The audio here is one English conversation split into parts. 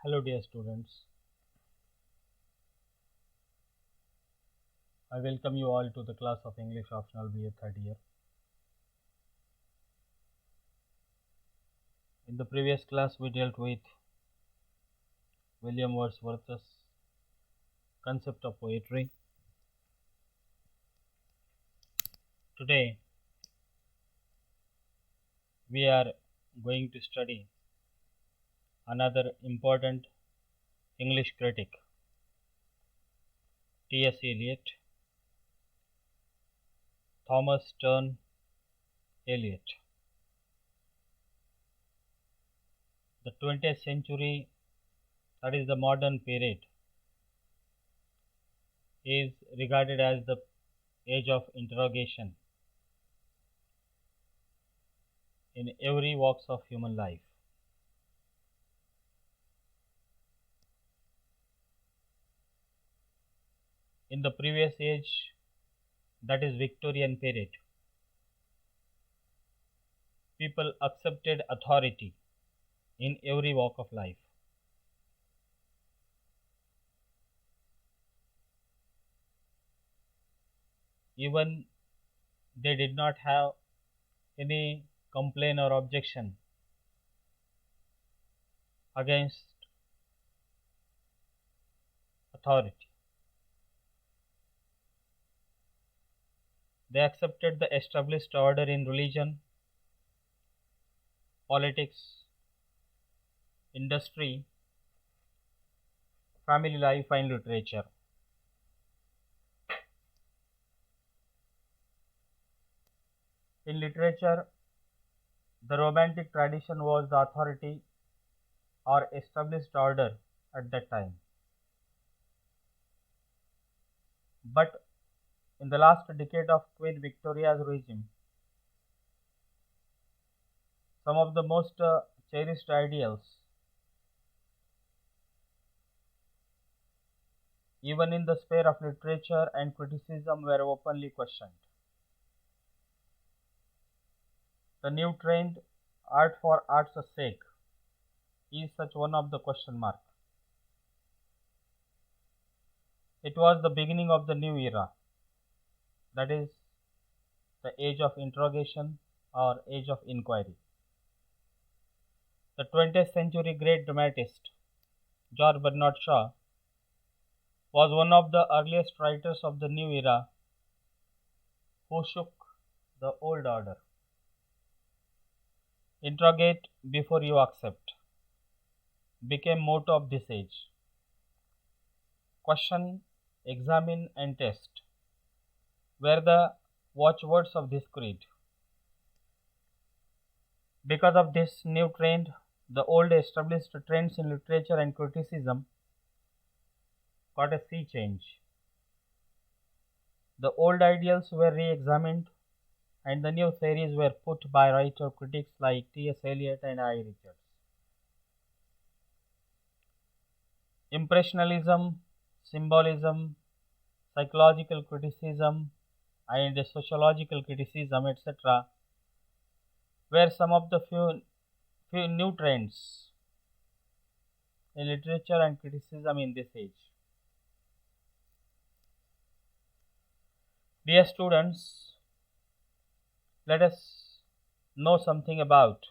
Hello dear students, I welcome you all to the class of English Optional BA third year. In the previous class we dealt with William Wordsworth's concept of poetry. Today we are going to study another important English critic, T.S. Eliot, Thomas Sterne Eliot. The 20th century, that is the modern period, is regarded as the age of interrogation in every walks of human life. In the previous age, that is Victorian period, people accepted authority in every walk of life. Even they did not have any complaint or objection against authority. They accepted the established order in religion, politics, industry, family life, and literature. In literature, the Romantic tradition was the authority or established order at that time. But in the last decade of Queen Victoria's regime, some of the most cherished ideals, even in the sphere of literature and criticism, were openly questioned. The new trend, art for art's sake, is such one of the question mark. It was the beginning of the new era, that is, the age of interrogation or age of inquiry. The 20th century great dramatist, George Bernard Shaw, was one of the earliest writers of the new era who shook the old order. Interrogate before you accept became motto of this age. Question, examine, and test were the watchwords of this creed. Because of this new trend, the old established trends in literature and criticism got a sea change. The old ideals were re-examined and the new theories were put by writer critics like T.S. Eliot and I. Richards. Impressionism, symbolism, psychological criticism, and sociological criticism, etc., were some of the few new trends in literature and criticism in this age. Dear students, let us know something about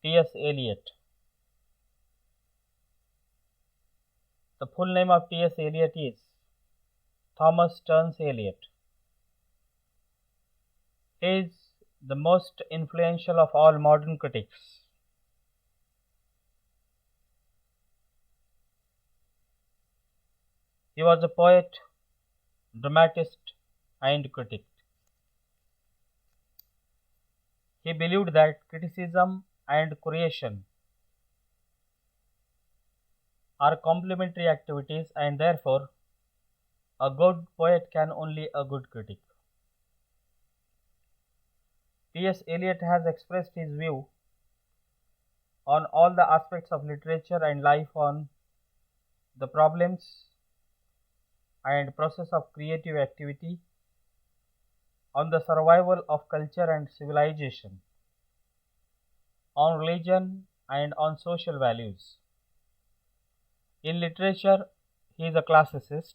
T.S. Eliot. The full name of T.S. Eliot is Thomas Sterne Eliot. He is the most influential of all modern critics. He was a poet, dramatist, and critic. He believed that criticism and creation are complementary activities and therefore a good poet can only a good critic. T.S. Eliot has expressed his view on all the aspects of literature and life, on the problems and process of creative activity, on the survival of culture and civilization, on religion and on social values. In literature, he is a classicist.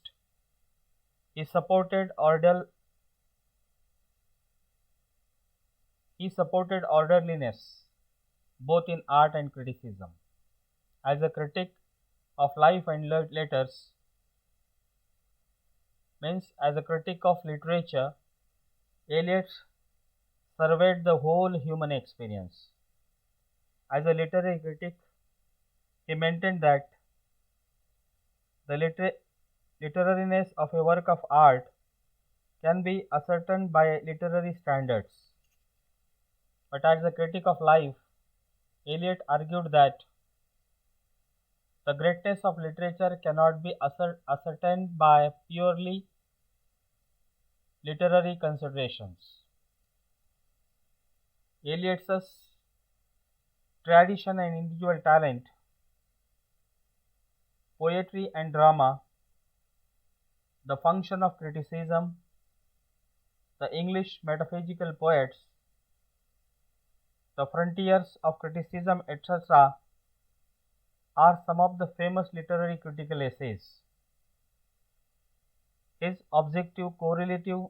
He supported orderliness both in art and criticism. As a critic of life and letters, means as a critic of literature, Eliot surveyed the whole human experience. As a literary critic, he maintained that the literariness of a work of art can be ascertained by literary standards. But as a critic of life, Eliot argued that the greatness of literature cannot be ascertained by purely literary considerations. Eliot's tradition and individual talent, poetry and drama, the function of criticism, the English metaphysical poets, the frontiers of criticism, etc., are some of the famous literary critical essays. His objective correlative,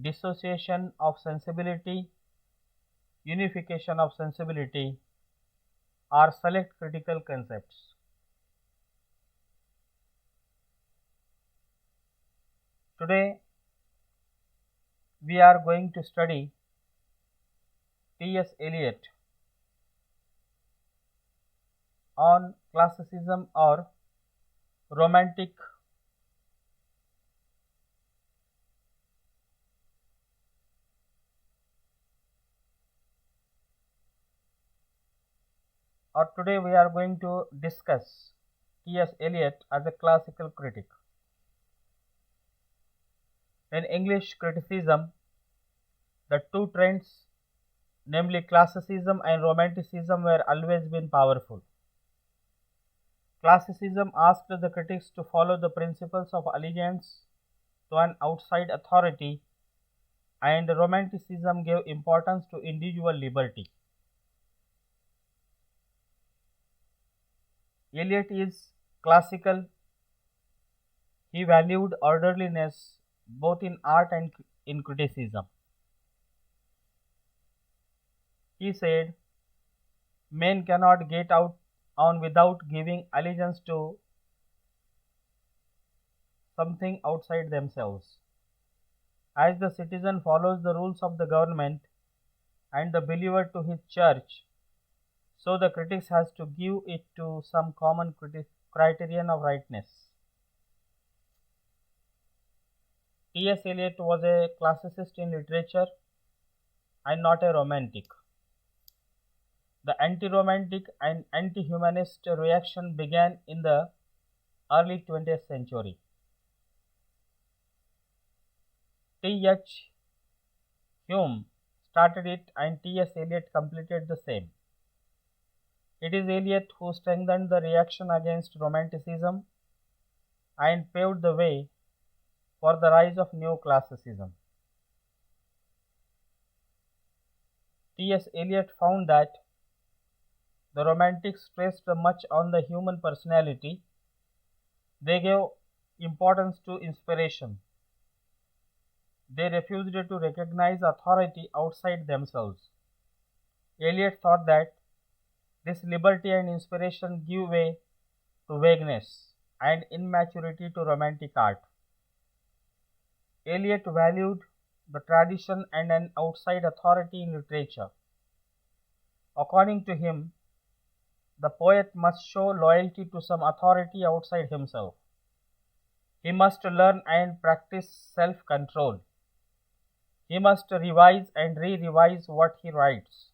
dissociation of sensibility, unification of sensibility are select critical concepts. Today, we are going to study T.S. Eliot on classicism or romantic today we are going to discuss T.S. Eliot as a classical critic. In English criticism, the two trends, namely classicism and romanticism, were always been powerful. Classicism asked the critics to follow the principles of allegiance to an outside authority, and romanticism gave importance to individual liberty. Eliot is classical. He valued orderliness both in art and in criticism. He said, men cannot get out on without giving allegiance to something outside themselves. As the citizen follows the rules of the government and the believer to his church, so the critics has to give it to some common criterion of rightness. T.S. Eliot was a classicist in literature and not a romantic. The anti-romantic and anti-humanist reaction began in the early 20th century. T.H. Hume started it and T.S. Eliot completed the same. It is Eliot who strengthened the reaction against romanticism and paved the way for the rise of neoclassicism. T.S. Eliot found that the Romantics stressed much on the human personality. They gave importance to inspiration. They refused to recognize authority outside themselves. Eliot thought that this liberty and inspiration give way to vagueness and immaturity to romantic art. Eliot valued the tradition and an outside authority in literature. According to him, the poet must show loyalty to some authority outside himself. He must learn and practice self-control. He must revise and re-revise what he writes.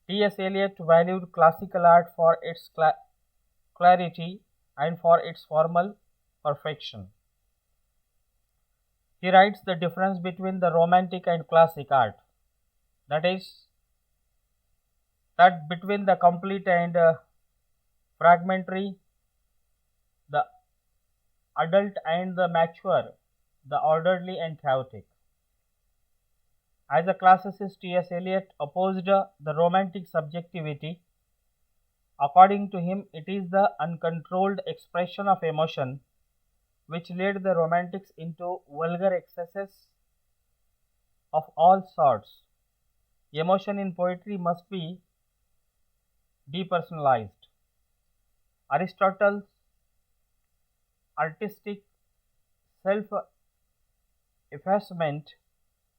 T.S. Eliot valued classical art for its clarity and for its formal perfection. He writes the difference between the romantic and classic art. That is, that between the complete and fragmentary, the adult and the mature, the orderly and chaotic. As a classicist, T.S. Eliot opposed the romantic subjectivity. According to him, it is the uncontrolled expression of emotion which led the romantics into vulgar excesses of all sorts. Emotion in poetry must be depersonalized. Aristotle's artistic self-effacement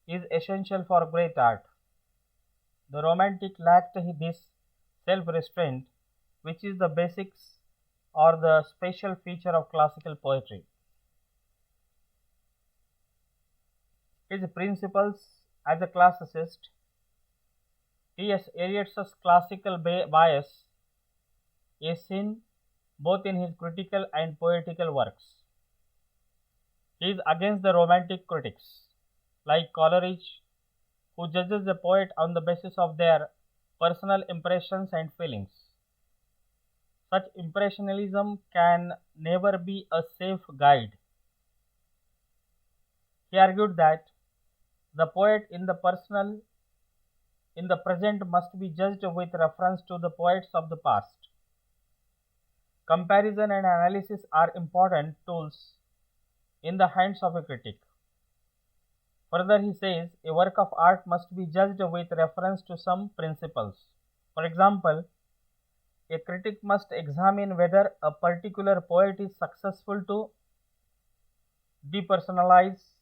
is essential for great art. The Romantic lacked this self-restraint, which is the basics or the special feature of classical poetry. His principles as a classicist. T.S. Eliot's classical bias is seen both in his critical and poetical works. He is against the Romantic critics, like Coleridge, who judges the poet on the basis of their personal impressions and feelings. Such impressionism can never be a safe guide. He argued that the poet in the present must be judged with reference to the poets of the past. Comparison and analysis are important tools in the hands of a critic. Further, he says a work of art must be judged with reference to some principles. For example, a critic must examine whether a particular poet is successful to depersonalize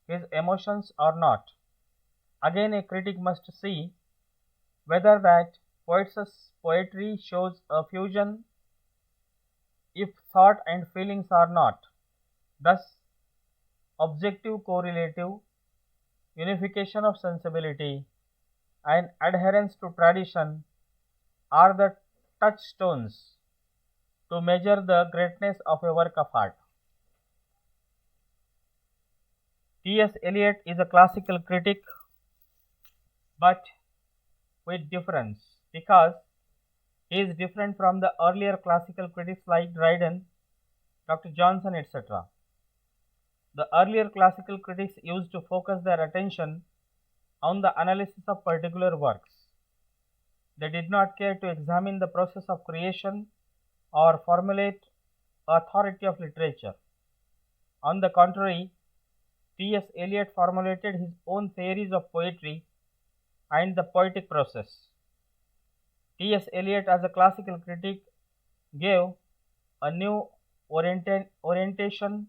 his emotions or not. Again, a critic must see whether that poet's poetry shows a fusion if thought and feelings are not. Thus, objective correlative, unification of sensibility, and adherence to tradition are the touchstones to measure the greatness of a work of art. T.S. Eliot is a classical critic, but with difference, because he is different from the earlier classical critics like Dryden, Dr. Johnson, etc. The earlier classical critics used to focus their attention on the analysis of particular works. They did not care to examine the process of creation or formulate authority of literature. On the contrary, T.S. Eliot formulated his own theories of poetry and the poetic process. T.S. Eliot, as a classical critic, gave a new orientation,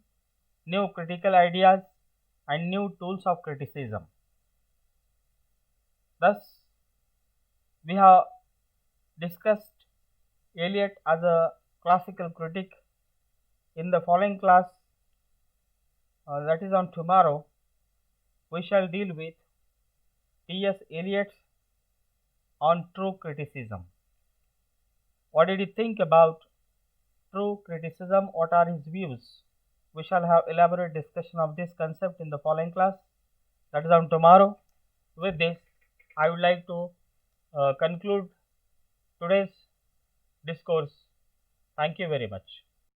new critical ideas, and new tools of criticism. Thus, we have discussed Eliot as a classical critic. In the following class, that is on tomorrow, we shall deal with T.S. Eliot on true criticism. What did he think about true criticism? What are his views? We shall have elaborate discussion of this concept in the following class, that is on tomorrow. With this, I would like to conclude today's discourse. Thank you very much.